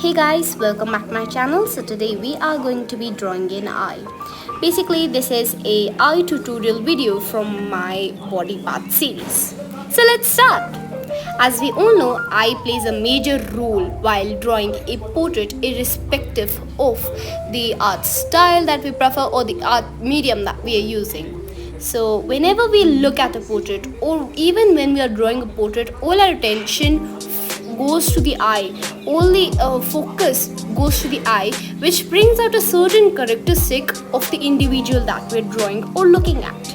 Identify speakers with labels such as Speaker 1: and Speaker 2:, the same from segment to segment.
Speaker 1: Hey guys, welcome back to my channel. So today we are going to be drawing an eye. Basically, this is a eye tutorial video from my body part series. So let's start. As we all know, eye plays a major role while drawing a portrait irrespective of the art style that we prefer or the art medium that we are using. So whenever we look at a portrait or even when we are drawing a portrait, all our attention goes to the eye, all the focus goes to the eye, which brings out a certain characteristic of the individual that we're drawing or looking at.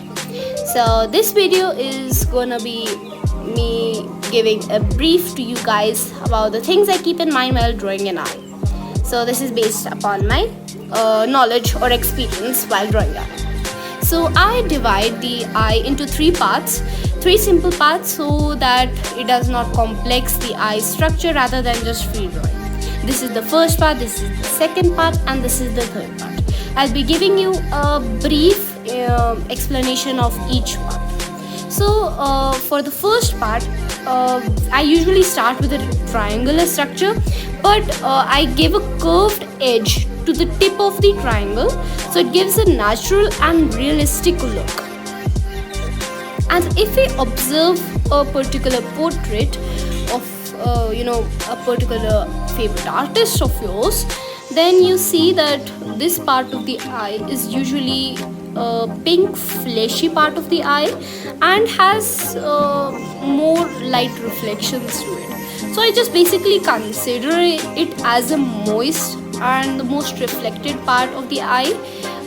Speaker 1: So this video is gonna be me giving a brief to you guys about the things I keep in mind while drawing an eye. So this is based upon my knowledge or experience while drawing an eye. So I divide the eye into three simple parts so that it does not complex the eye structure rather than just free drawing. This is the first part, this is the second part, and this is the third part. I'll be giving you a brief explanation of each part. So for the first part, I usually start with a triangular structure, but I give a curved edge to the tip of the triangle so it gives a natural and realistic look. And if we observe a particular portrait of a particular favorite artist of yours, then you see that this part of the eye is usually a pink fleshy part of the eye and has more light reflections to it. So I just basically consider it as a moist and the most reflected part of the eye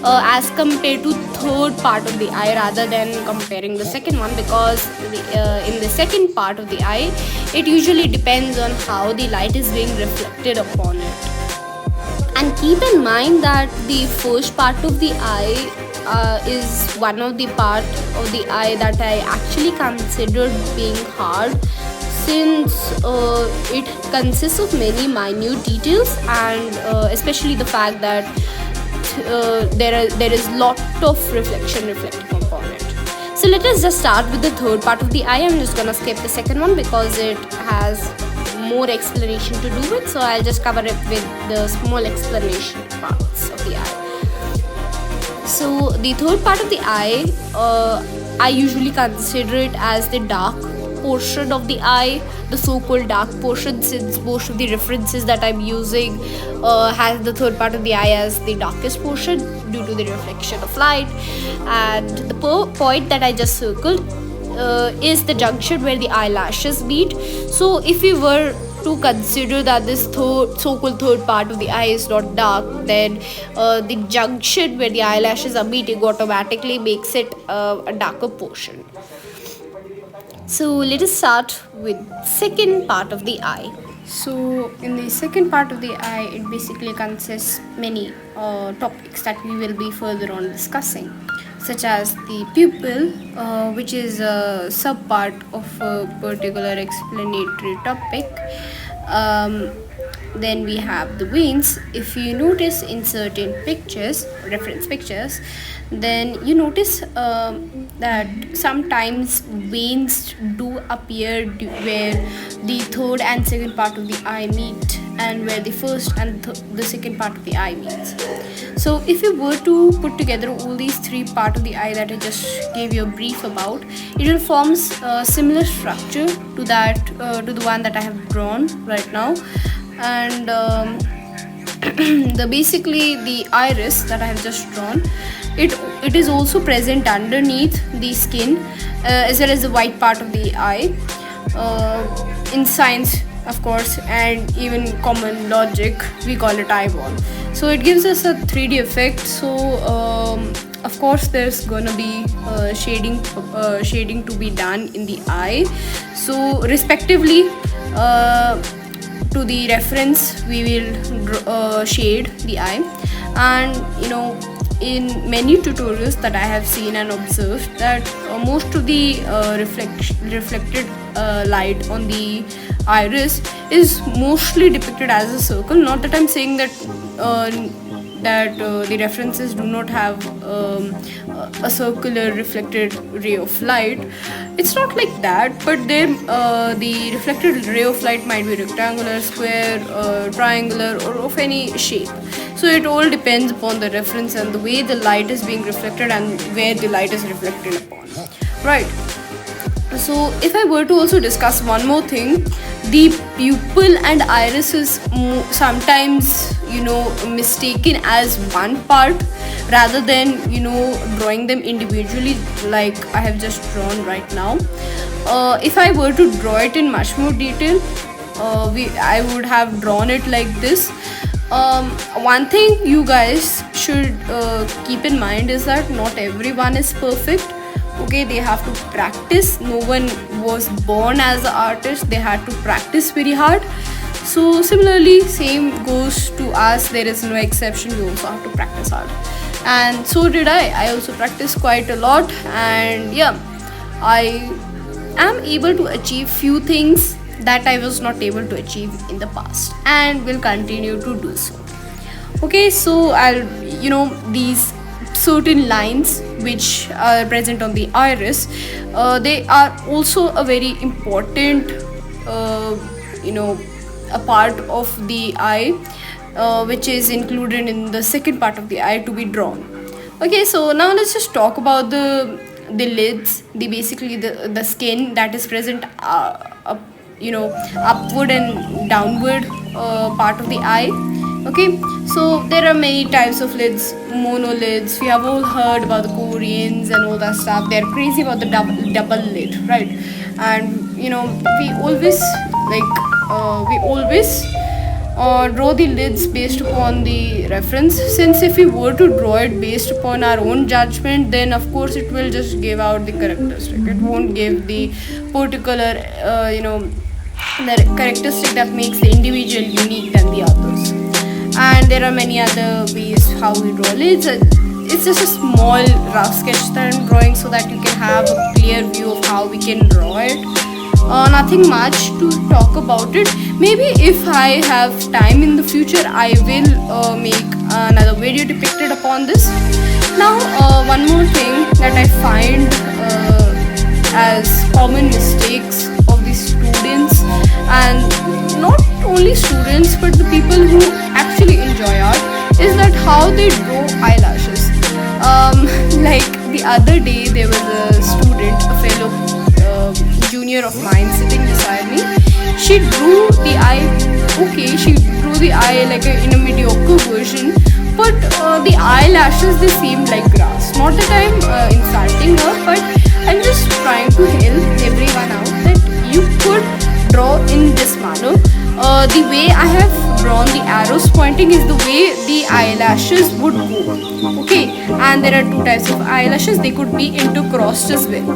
Speaker 1: as compared to third part of the eye rather than comparing the second one, because in the second part of the eye it usually depends on how the light is being reflected upon it. And keep in mind that the first part of the eye is one of the part of the eye that I actually considered being hard, since it consists of many minute details and especially the fact that there is lot of reflecting upon it. So let us just start with the third part of the eye. I'm just gonna skip the second one because it has more explanation to do with, so I'll just cover it with the small explanation parts of the eye. So the third part of the eye, I usually consider it as the dark portion of the eye, the so-called dark portion, since most of the references that I'm using has the third part of the eye as the darkest portion due to the reflection of light. And the point that I just circled is the junction where the eyelashes meet. So if we were to consider that this so-called third part of the eye is not dark, then the junction where the eyelashes are meeting automatically makes it a darker portion. So let us start with second part of the eye. So in the second part of the eye, it basically consists many topics that we will be further on discussing, such as the pupil, which is a sub part of a particular explanatory topic. Then we have the veins. If you notice in certain pictures, reference pictures, then you notice that sometimes veins do appear where the third and second part of the eye meet, and where the first and the second part of the eye meets. So if you were to put together all these three parts of the eye that I just gave you a brief about, it will form a similar structure to that to the one that I have drawn right now. And basically the iris that I have just drawn, it is also present underneath the skin as well as the white part of the eye. In science, of course, and even common logic, we call it eyeball. So it gives us a 3D effect. So of course there's gonna be shading to be done in the eye. So respectively to the reference, we will shade the eye. And in many tutorials that I have seen and observed, that most of the reflected light on the iris is mostly depicted as a circle. Not that I'm saying that that the references do not have a circular reflected ray of light. It's not like that, but the reflected ray of light might be rectangular, square, triangular, or of any shape. So it all depends upon the reference and the way the light is being reflected and where the light is reflected upon, right? So if I were to also discuss one more thing, the pupil and iris is sometimes mistaken as one part rather than drawing them individually, like I have just drawn right now. If I were to draw it in much more detail, I would have drawn it like this. One thing you guys should keep in mind is that not everyone is perfect. Okay, they have to practice. No one was born as an artist, they had to practice very hard. So similarly, same goes to us. There is no exception, we also have to practice hard, and so did I also practiced quite a lot. And yeah, I am able to achieve few things that I was not able to achieve in the past and will continue to do so. Okay, so I'll these certain lines which are present on the iris, they are also a very important a part of the eye, which is included in the second part of the eye to be drawn. Okay, so now let's just talk about the lids, basically the skin that is present upward and downward part of the eye. Okay, so there are many types of lids, monolids. We have all heard about the Koreans and all that stuff. They're crazy about the double lid, right? And we always draw the lids based upon the reference. Since if we were to draw it based upon our own judgment, then of course it will just give out the characteristic. It won't give the particular the characteristic that makes the individual unique than the others. And there are many other ways how we draw lids. It's just a small rough sketch that I'm drawing so that you can have a clear view of how we can draw it. Nothing much to talk about it. Maybe if I have time in the future, I will make another video depicted upon this. Now, one more thing that I find as common mistakes of the students, and not only students but the people who actually enjoy art, is that how they draw eyelashes. Like the other day, there was a student, a fellow junior of mine sitting beside me. She drew the eye, okay, she drew the eye like in a mediocre version, but the eyelashes, they seemed like grass. Not that I'm insulting her, but I'm just trying to help everyone out that you could draw in this manner. The way I have drawn the arrows pointing is the way the eyelashes would go. Okay, and there are two types of eyelashes. They could be intercrossed as well.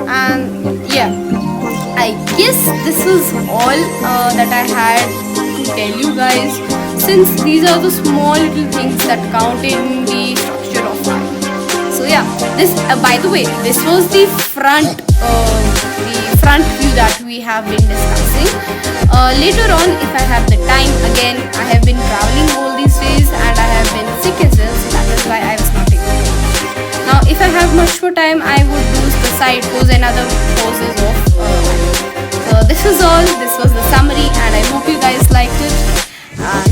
Speaker 1: And yeah, I guess this is all that I had to tell you guys, since these are the small little things that count in the structure of art. So yeah, this by the way, this was the front view that we have been discussing. Later on, if I have the time, again, I have been traveling all these days and I have been sick as well, so that is why I was not able to. Now, if I have much more time, I would do the side pose and other poses of so this is all. This was the summary, and I hope you guys liked it.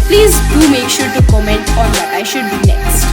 Speaker 1: Please do make sure to comment on what I should do next.